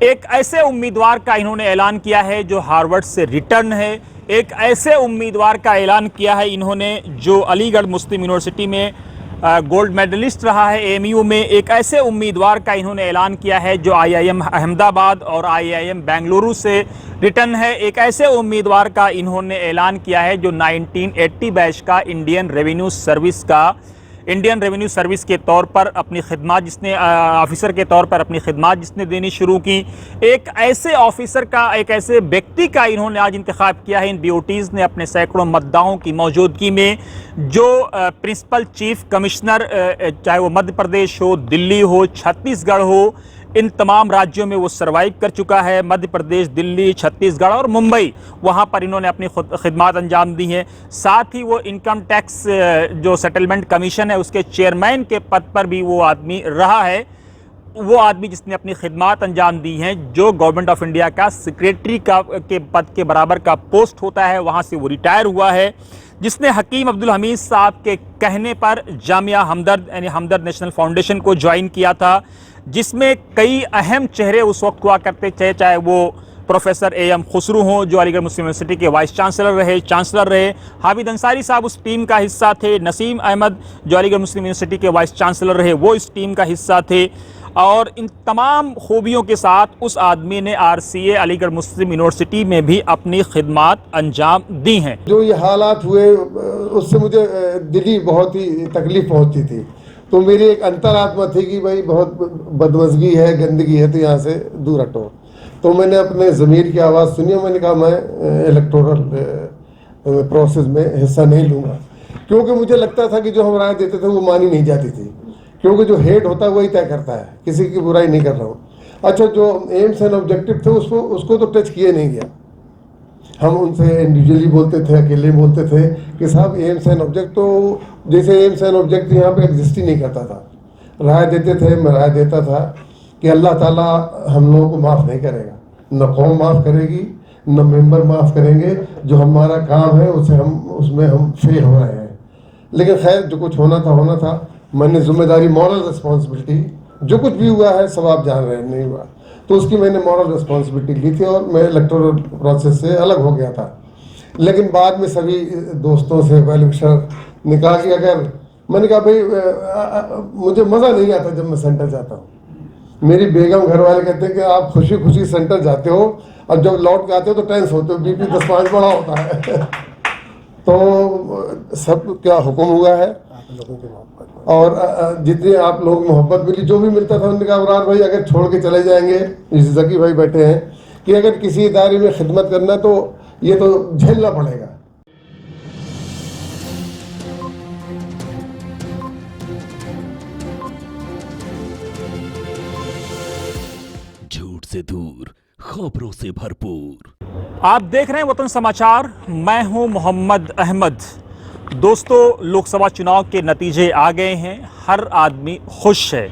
एक ऐसे उम्मीदवार का इन्होंने ऐलान किया है जो हार्वर्ड से रिटर्न है। एक ऐसे उम्मीदवार का ऐलान किया है इन्होंने जो अलीगढ़ मुस्लिम यूनिवर्सिटी में गोल्ड मेडलिस्ट रहा है एएमयू में। एक ऐसे उम्मीदवार का इन्होंने ऐलान किया है जो आईआईएम अहमदाबाद और आईआईएम बेंगलुरु से रिटर्न है। एक ऐसे उम्मीदवार का इन्होंने ऐलान किया है जो 1980 बैच का इंडियन रेवेन्यू सर्विस के तौर पर अपनी खिदमत जिसने ऑफिसर के तौर पर अपनी खिदमत जिसने देनी शुरू की। एक ऐसे ऑफिसर का, एक ऐसे व्यक्ति का इन्होंने आज इंतखाब किया है इन बीओटीज़ ने अपने सैकड़ों मतदाताओं की मौजूदगी में, जो प्रिंसिपल चीफ कमिश्नर, चाहे वो मध्य प्रदेश हो, दिल्ली हो, छत्तीसगढ़ हो, इन तमाम राज्यों में वो सर्वाइव कर चुका है। मध्य प्रदेश, दिल्ली, छत्तीसगढ़ और मुंबई, वहाँ पर इन्होंने अपनी खिदमत अंजाम दी हैं। साथ ही वो इनकम टैक्स जो सेटलमेंट कमीशन है उसके चेयरमैन के पद पर भी वो आदमी रहा है। वो आदमी जिसने अपनी खिदमत अंजाम दी हैं, जो गवर्नमेंट ऑफ इंडिया का सेक्रेटरी के पद के बराबर का पोस्ट होता है, वहाँ से वो रिटायर हुआ है। जिसने हकीम अब्दुल हमीद साहब के कहने पर जामिया हमदर्द यानी हमदर्द नेशनल फाउंडेशन को ज्वाइन किया था, जिसमें कई अहम चेहरे उस वक्त हुआ करते थे, चाहे वो प्रोफेसर एएम खुसरू हों जो अलीगढ़ मुस्लिम यूनिवर्सिटी के वाइस चांसलर रहे, हामिद अंसारी साहब उस टीम का हिस्सा थे, नसीम अहमद जो अलीगढ़ मुस्लिम यूनिवर्सिटी के वाइस चांसलर रहे वो इस टीम का हिस्सा थे। और इन तमाम खूबियों के साथ उस आदमी ने आरसीए अलीगढ़ मुस्लिम यूनिवर्सिटी में भी अपनी खिदमत अंजाम दी हैं। जो ये हालात हुए उससे मुझे दिली बहुत ही तकलीफ पहुंची थी, तो मेरी एक अंतरात्मा थी कि भाई बहुत बदमज़गी है, गंदगी है, तो यहाँ से दूर हटो। तो मैंने अपने ज़मीर की आवाज़ सुनी, मैंने कहा मैं इलेक्टोरल प्रोसेस में हिस्सा नहीं लूँगा, क्योंकि मुझे लगता था कि जो हम राय देते थे वो मानी नहीं जाती थी, क्योंकि जो हेड होता है वही तय करता है, किसी की बुराई नहीं कर रहा हूँ। अच्छा, जो एम्स एंड ऑब्जेक्टिव थे उसको तो टच किए नहीं गया। हम उनसे इंडिविजुअली बोलते थे, अकेले बोलते थे कि साहब एम्स एंड ऑब्जेक्ट, तो जैसे एम्स एंड ऑब्जेक्ट यहाँ पे एग्जिस्ट ही नहीं करता था। राय देते थे, मैं राय देता था कि अल्लाह ताला हम लोगों को माफ़ नहीं करेगा, न कौम माफ़ करेगी, न मेंबर माफ़ करेंगे। जो हमारा काम है उसमें हम फेल हो रहे हैं। लेकिन खैर, जो कुछ होना था, मैंने जिम्मेदारी, मॉरल रिस्पॉन्सिबिलिटी, जो कुछ भी हुआ है सब आप जान रहे हैं, नहीं हुआ तो उसकी मैंने मॉरल रिस्पॉन्सिबिलिटी ली थी और मैं इलेक्टोरल प्रोसेस से अलग हो गया था। लेकिन बाद में सभी दोस्तों से, वेल विशर ने कहा कि अगर, मैंने कहा भाई मुझे मज़ा नहीं आता जब मैं सेंटर जाता हूँ। मेरी बेगम, घर वाले कहते हैं कि आप खुशी खुशी सेंटर जाते हो और जब लौट के आते हो तो टेंस होते हो, बीपी 10-5 बढ़ा होता है। तो सब क्या हुक्म हुआ है और जितनी आप लोग मोहब्बत मिली, जो भी मिलता था, उन्होंने कहा अबरार भाई अगर छोड़ के चले जाएंगे, जैसे जकी भाई बैठे हैं, कि अगर किसी इदारे में खिदमत करना तो ये तो झेलना पड़ेगा। झूठ से दूर, खबरों से भरपूर। आप देख रहे हैं वतन समाचार, मैं हूं मोहम्मद अहमद। दोस्तों, लोकसभा चुनाव के नतीजे आ गए हैं, हर आदमी खुश है।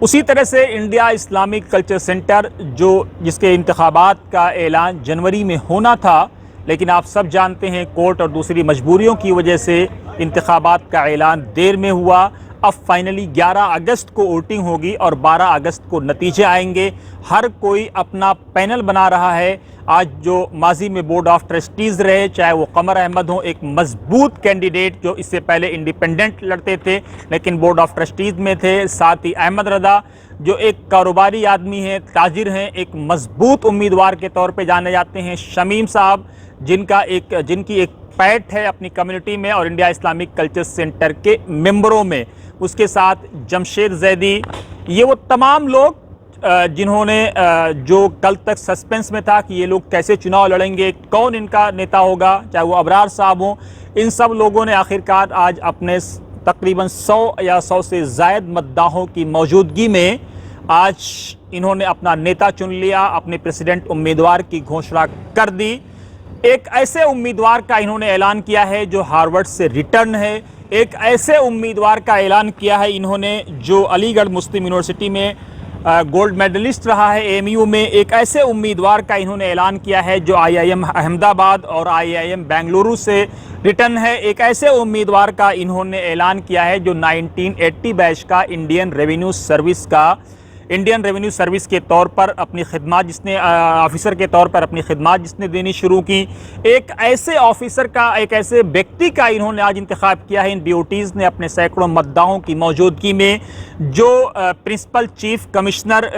उसी तरह से इंडिया इस्लामिक कल्चर सेंटर जिसके इंतखाबात का ऐलान जनवरी में होना था, लेकिन आप सब जानते हैं कोर्ट और दूसरी मजबूरियों की वजह से इंतखाबात का ऐलान देर में हुआ। अब फाइनली 11 अगस्त को वोटिंग होगी और 12 अगस्त को नतीजे आएंगे। हर कोई अपना पैनल बना रहा है। आज जो माजी में बोर्ड ऑफ ट्रस्टीज़ रहे, चाहे वो कमर अहमद हो, एक मजबूत कैंडिडेट जो इससे पहले इंडिपेंडेंट लड़ते थे लेकिन बोर्ड ऑफ ट्रस्टीज़ में थे, साथ ही अहमद रदा जो एक कारोबारी आदमी हैं, ताजिर हैं, एक मजबूत उम्मीदवार के तौर पे जाने जाते हैं, शमीम साहब जिनकी एक पैठ है अपनी कम्युनिटी में और इंडिया इस्लामिक कल्चर सेंटर के मेंबरों में, उसके साथ जमशेद जैदी, ये वो तमाम लोग जिन्होंने जो कल तक सस्पेंस में था कि ये लोग कैसे चुनाव लड़ेंगे, कौन इनका नेता होगा, चाहे वो अबरार साहब हों, इन सब लोगों ने आखिरकार आज अपने तकरीबन 100 या 100 से ज़ायद मतदाताओं की मौजूदगी में आज इन्होंने अपना नेता चुन लिया, अपने प्रेसिडेंट उम्मीदवार की घोषणा कर दी। एक ऐसे उम्मीदवार का इन्होंने ऐलान किया है जो हार्वर्ड से रिटर्न है। एक ऐसे उम्मीदवार का ऐलान किया है इन्होंने जो अलीगढ़ मुस्लिम यूनिवर्सिटी में गोल्ड मेडलिस्ट रहा है एएमयू में। एक ऐसे उम्मीदवार का इन्होंने ऐलान किया है जो आईआईएम अहमदाबाद और आईआईएम बेंगलुरु से रिटर्न है। एक ऐसे उम्मीदवार का इन्होंने ऐलान किया है जो 1980 बैच का इंडियन इंडियन रेवेन्यू सर्विस के तौर पर अपनी खिदमत जिसने ऑफिसर के तौर पर अपनी खिदमत जिसने देनी शुरू की, एक ऐसे ऑफिसर का, एक ऐसे व्यक्ति का इन्होंने आज इंतखाब किया है इन BOTs ने अपने सैकड़ों मतदाताओं की मौजूदगी में, जो प्रिंसिपल चीफ कमिश्नर,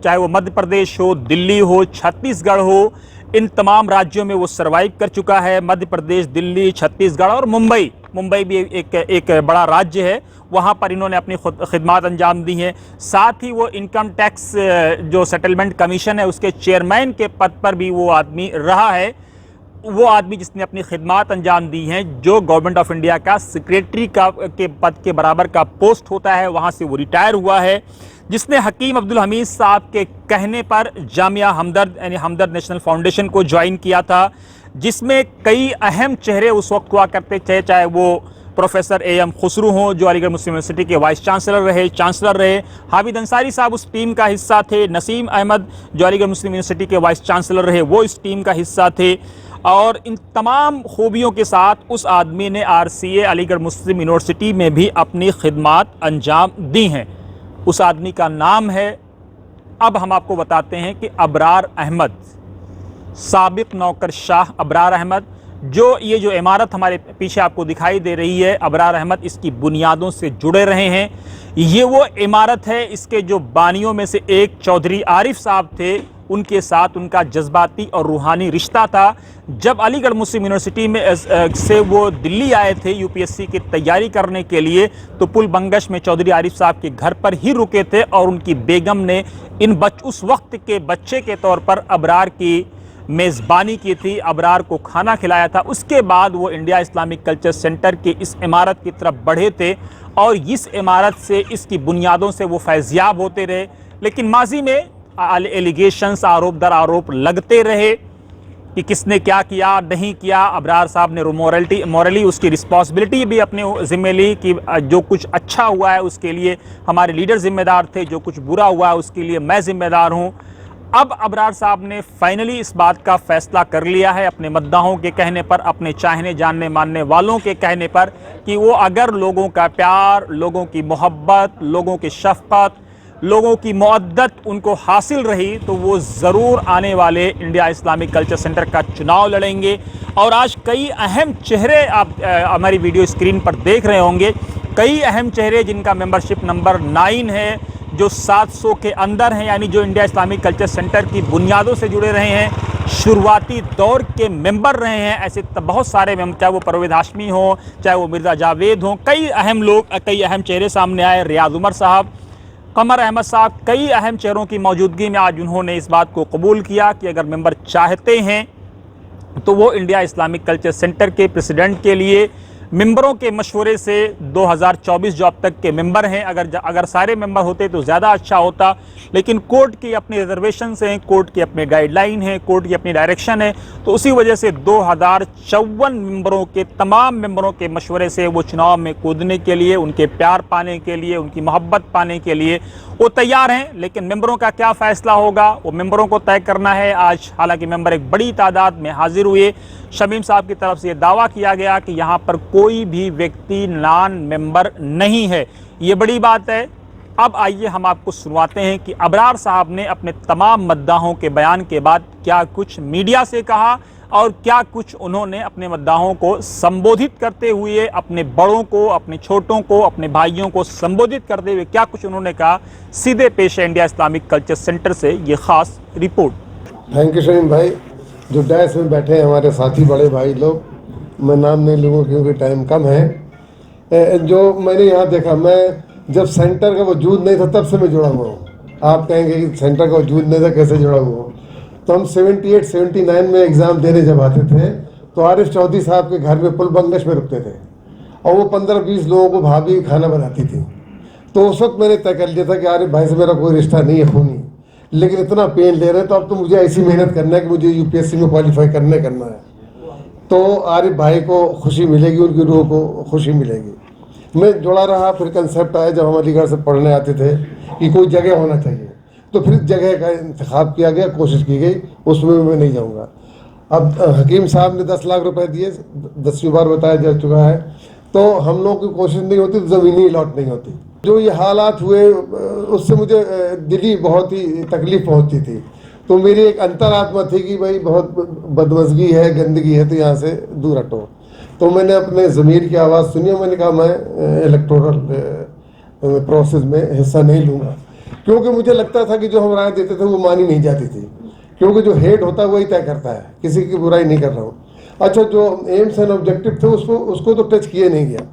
चाहे वो मध्य प्रदेश हो, दिल्ली हो, छत्तीसगढ़ हो, इन तमाम राज्यों में वो सर्वाइव कर चुका है। मध्य प्रदेश, दिल्ली, छत्तीसगढ़ और मुंबई भी एक बड़ा राज्य है, वहाँ पर इन्होंने अपनी खिदमत अंजाम दी हैं। साथ ही वो इनकम टैक्स जो सेटलमेंट कमीशन है उसके चेयरमैन के पद पर भी वो आदमी रहा है। वो आदमी जिसने अपनी खिदमत अंजाम दी हैं, जो गवर्नमेंट ऑफ इंडिया का सेक्रेटरी के पद के बराबर का पोस्ट होता है, वहाँ से वो रिटायर हुआ है, जिसने हकीम अब्दुल हमीद साहब के कहने पर जामिया हमदर्द यानी हमदर्द नेशनल फाउंडेशन को ज्वाइन किया था, जिसमें कई अहम चेहरे उस वक्त हुआ करते थे, चाहे वो प्रोफेसर AM खुसरू हों जो अलीगढ़ मुस्लिम यूनिवर्सिटी के वाइस चांसलर रहे, हामिद अंसारी साहब उस टीम का हिस्सा थे, नसीम अहमद जो अलीगढ़ मुस्लिम यूनिवर्सिटी के वाइस चांसलर रहे वो इस टीम का हिस्सा थे। और इन तमाम खूबियों के साथ उस आदमी ने RCA अलीगढ़ मुस्लिम यूनिवर्सिटी में भी अपनी खिदमत अंजाम दी हैं। उस आदमी का नाम है, अब हम आपको बताते हैं कि अबरार अहमद, साबिक नौकरशाह अबरार अहमद। ये जो इमारत हमारे पीछे आपको दिखाई दे रही है, अबरार अहमद इसकी बुनियादों से जुड़े रहे हैं। ये वो इमारत है, इसके जो बानियों में से एक चौधरी आरिफ साहब थे, उनके साथ उनका जज्बाती और रूहानी रिश्ता था। जब अलीगढ़ मुस्लिम यूनिवर्सिटी में से वो दिल्ली आए थे UPSC की तैयारी करने के लिए, तो पुल बंगश में चौधरी आरिफ साहब के घर पर ही रुके थे और उनकी बेगम ने उस वक्त के बच्चे के तौर पर अबरार की मेज़बानी की थी, अबरार को खाना खिलाया था। उसके बाद वो इंडिया इस्लामिक कल्चर सेंटर की इस इमारत की तरफ बढ़े थे और इस इमारत से, इसकी बुनियादों से वो फैज़याब होते रहे। लेकिन माजी में एलिगेशंस, आरोप दर आरोप लगते रहे कि किसने क्या किया नहीं किया। अबरार साहब ने मॉरली उसकी रिस्पॉन्सिबिलिटी भी अपने ज़िम्मे ली कि जो कुछ अच्छा हुआ है उसके लिए हमारे लीडर ज़िम्मेदार थे, जो कुछ बुरा हुआ है उसके लिए मैं ज़िम्मेदार हूँ। अब अबरार साहब ने फाइनली इस बात का फैसला कर लिया है, अपने मद्दाहों के कहने पर, अपने चाहने जानने मानने वालों के कहने पर, कि वो अगर लोगों का प्यार, लोगों की मोहब्बत, लोगों की शफ़क़त, लोगों की मौद्दत उनको हासिल रही तो वो ज़रूर आने वाले इंडिया इस्लामिक कल्चर सेंटर का चुनाव लड़ेंगे। और आज कई अहम चेहरे आप हमारी वीडियो स्क्रीन पर देख रहे होंगे, कई अहम चेहरे जिनका मेंबरशिप नंबर 9 है, जो 700 के अंदर हैं, यानी जो इंडिया इस्लामिक कल्चर सेंटर की बुनियादों से जुड़े रहे हैं, शुरुआती दौर के मेंबर रहे हैं। ऐसे बहुत सारे मेंबर, चाहे वो परवेज़ हाशमी हो, चाहे वो मिर्ज़ा जावेद हों, कई अहम लोग, कई अहम चेहरे सामने आए। रियाज उमर साहब, कमर अहमद साहब, कई अहम चेहरों की मौजूदगी में आज उन्होंने इस बात को कबूल किया कि अगर मेंबर चाहते हैं तो वो इंडिया इस्लामिक कल्चर सेंटर के प्रेसिडेंट के लिए मेंबरों के मशवरे से 2024 जो अब तक के मेंबर हैं, अगर सारे मेंबर होते तो ज़्यादा अच्छा होता, लेकिन कोर्ट की अपनी रिजर्वेशंस हैं, कोर्ट की अपने गाइडलाइन है, कोर्ट की अपनी डायरेक्शन है, तो उसी वजह से 2054 मेंबरों के, तमाम मेंबरों के मशवरे से वो चुनाव में कूदने के लिए, उनके प्यार पाने के लिए, उनकी मोहब्बत पाने के लिए वो तैयार हैं। लेकिन मेंबरों का क्या फ़ैसला होगा वो मेंबरों को तय करना है। आज हालांकि मेंबर एक बड़ी तादाद में हाजिर हुए। शमीम साहब की तरफ से ये दावा किया गया कि यहाँ पर कोई भी व्यक्ति नॉन मेंबर नहीं है, ये बड़ी बात है। अब आइए हम आपको सुनवाते हैं कि अबरार साहब ने अपने तमाम मद्दाहों के बयान के बाद क्या कुछ मीडिया से कहा और क्या कुछ उन्होंने अपने मद्दाहों को संबोधित करते हुए, अपने बड़ों को, अपने छोटों को, अपने भाइयों को संबोधित करते हुए क्या कुछ उन्होंने कहा। सीधे पेश है इंडिया इस्लामिक कल्चर सेंटर से ये खास रिपोर्ट। थैंक यू शमीम भाई। जो डैश में बैठे हैं हमारे साथी बड़े भाई लोग, मैं नाम नहीं लूँगा क्योंकि टाइम कम है। जो मैंने यहाँ देखा, मैं जब सेंटर का वजूद नहीं था तब से मैं जुड़ा हुआ हूँ। आप कहेंगे कि सेंटर का वजूद नहीं था कैसे जुड़ा हुआ हूँ, तो हम 78-79 में एग्ज़ाम देने जब आते थे तो आरिफ चौधरी साहब के घर में पुल बंगश में रुकते थे और वो 15-20 लोगों को भाभी खाना बनाती थी। तो उस वक्त मैंने तय कर लिया था कि आरिफ भाई से मेरा कोई रिश्ता नहीं है खूनी, लेकिन इतना पेन ले रहे हैं तो अब तो मुझे ऐसी मेहनत करना है कि मुझे UPSC में क्वालिफाई करना है। तो आरिफ भाई को खुशी मिलेगी, उनकी रूह को खुशी मिलेगी। मैं जुड़ा रहा। फिर कंसेप्ट आया जब हम अलीगढ़ से पढ़ने आते थे कि कोई जगह होना चाहिए, तो फिर जगह का इंतखाब किया गया, कोशिश की गई, उसमें मैं नहीं जाऊंगा। अब हकीम साहब ने 10 लाख रुपए दिए, 10वीं बार बताया जा चुका है। तो हम लोग की कोशिश नहीं होती तो ज़मीन ही अलॉट नहीं होती। जो ये हालात हुए उससे मुझे दिली बहुत ही तकलीफ पहुंचती थी। तो मेरी एक अंतरात्मा थी कि भाई बहुत बदमज़गी है, गंदगी है, तो यहाँ से दूर हटो। तो मैंने अपने ज़मीर की आवाज़ सुनी, मैंने कहा मैं इलेक्टोरल प्रोसेस में हिस्सा नहीं लूँगा, क्योंकि मुझे लगता था कि जो हम राय देते थे वो मानी नहीं जाती थी, क्योंकि जो हेड होता है वही तय करता है, किसी की बुराई नहीं कर रहा हूँ। अच्छा, जो एम्स एंड ऑब्जेक्टिव थे उसको तो टच किए नहीं गया।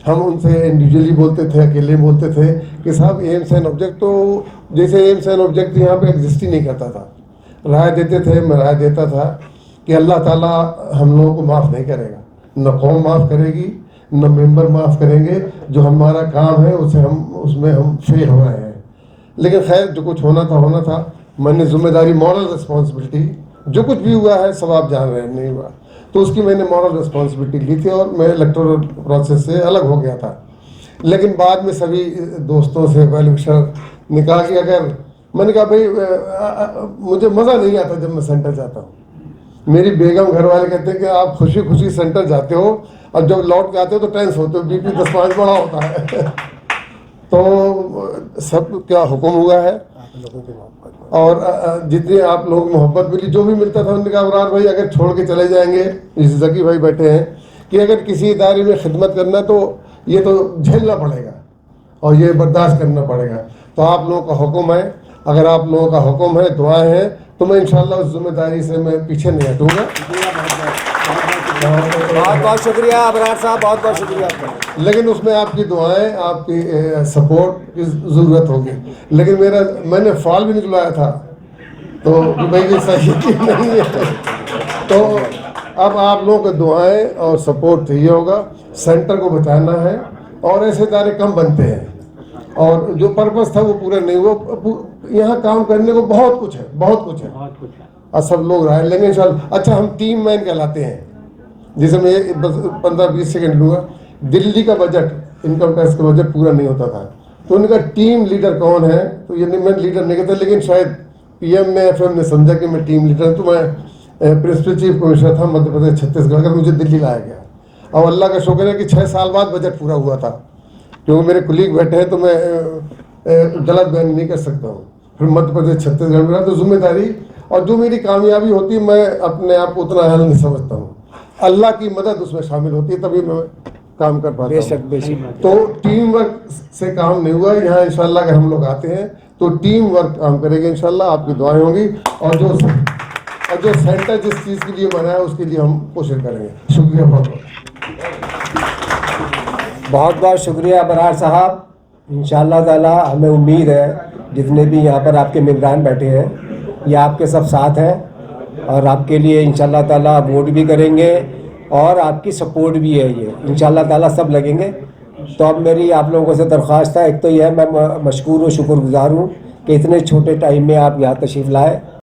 हम उनसे इंडिविजुअली बोलते थे, अकेले बोलते थे कि साहब एम्स एंड ऑब्जेक्ट, तो जैसे एम्स एंड ऑब्जेक्ट यहाँ पे एग्जिस्ट ही नहीं करता था। राय देते थे, मैं राय देता था कि अल्लाह ताला हम लोगों को माफ़ नहीं करेगा, न कौम माफ़ करेगी, न मेंबर माफ़ करेंगे। जो हमारा काम है उसमें हम फेल हो रहे हैं। लेकिन खैर, जो कुछ होना था। मैंने जिम्मेदारी, मॉरल रिस्पॉन्सिबिलिटी, जो कुछ भी हुआ है सब आप जान रहे हैं, नहीं हुआ तो उसकी मैंने मॉरल रिस्पॉन्सिबिलिटी ली थी और मैं इलेक्टोरल प्रोसेस से अलग हो गया था। लेकिन बाद में सभी दोस्तों से, वेल विशर ने कहा कि अगर, मैंने कहा भाई मुझे मज़ा नहीं आता जब मैं सेंटर जाता हूँ। मेरी बेगम, घर वाले कहते हैं कि आप खुशी खुशी सेंटर जाते हो और जब लौट के आते हो तो टेंस होते हो, बीपी 10-5 बढ़ा होता है। तो सब क्या हुक्म हुआ है, और जितनी आप लोगों की मोहब्बत मिली, जो भी मिलता था, उन्होंने कहा अबरार भाई अगर छोड़ के चले जाएंगे, जैसे जकी भाई बैठे हैं, कि अगर किसी इदारे में खिदमत करना तो ये तो झेलना पड़ेगा और ये बर्दाश्त करना पड़ेगा। तो आप लोगों का हुक्म है, अगर आप लोगों का हुक्म है, दुआएं हैं, तो मैं इंशाल्लाह उस जिम्मेदारी से मैं पीछे नहीं हटूँगा। बहुत बहुत शुक्रिया अबरार साहब, बहुत बहुत शुक्रिया आपका। लेकिन उसमें आपकी दुआएं, आपकी सपोर्ट की ज़रूरत होगी। लेकिन मैंने फॉल भी निकलवाया था, तो भाई ये सही कि नहीं है। तो अब आप लोगों की दुआएं और सपोर्ट चाहिए होगा। सेंटर को बचाना है और ऐसे इदारे कम बनते हैं, और जो पर्पस था वो पूरा नहीं हुआ। यहाँ काम करने को बहुत कुछ है और सब लोग राय लेंगे इंशाल्लाह। अच्छा, हम टीम मैन कहलाते हैं। जैसे मैं 15-20 सेकंड लूँगा। दिल्ली का बजट, इनकम टैक्स का बजट पूरा नहीं होता था, तो उनका टीम लीडर कौन है, तो ये मैं लीडर नहीं कहता, लेकिन शायद PM ने, FM ने समझा कि मैं टीम लीडर। तो मैं प्रिंसिपल चीफ कमिश्नर था मध्य प्रदेश छत्तीसगढ़ का, मुझे दिल्ली लाया गया। और अल्लाह का शुक्र है कि 6 साल बाद बजट पूरा हुआ था, क्योंकि मेरे कुलीग बैठे हैं तो मैं गलत बयान नहीं कर सकता हूँ। फिर मध्य प्रदेश छत्तीसगढ़ में रहा, तो जिम्मेदारी और जो मेरी कामयाबी होती है, मैं अपने आप को उतना अहल नहीं समझता हूँ, अल्लाह की मदद उसमें शामिल होती है, तभी मैं काम कर पाता हूँ। बेशक। तो टीम वर्क से काम नहीं हुआ यहाँ। इंशाल्लाह अगर हम लोग आते हैं तो टीम वर्क काम करेंगे इंशाल्लाह, आपकी दुआएं होंगी। और जो सेंटर जिस चीज़ के लिए बना है उसके लिए हम कोशिश करेंगे। शुक्रिया बहुत बहुत शुक्रिया अबरार साहब। इंशाअल्लाह ताला हमें उम्मीद है जितने भी यहाँ पर आपके मेंबरान बैठे हैं ये आपके सब साथ हैं और आपके लिए इंशाअल्लाह ताला वोट भी करेंगे और आपकी सपोर्ट भी है। ये इंशाअल्लाह ताला सब लगेंगे। तो अब मेरी आप लोगों से दरख्वास्त है, एक तो यह मैं मशकूर और शुक्रगुज़ार हूँ कि इतने छोटे टाइम में आप यहाँ तशरीफ़ लाए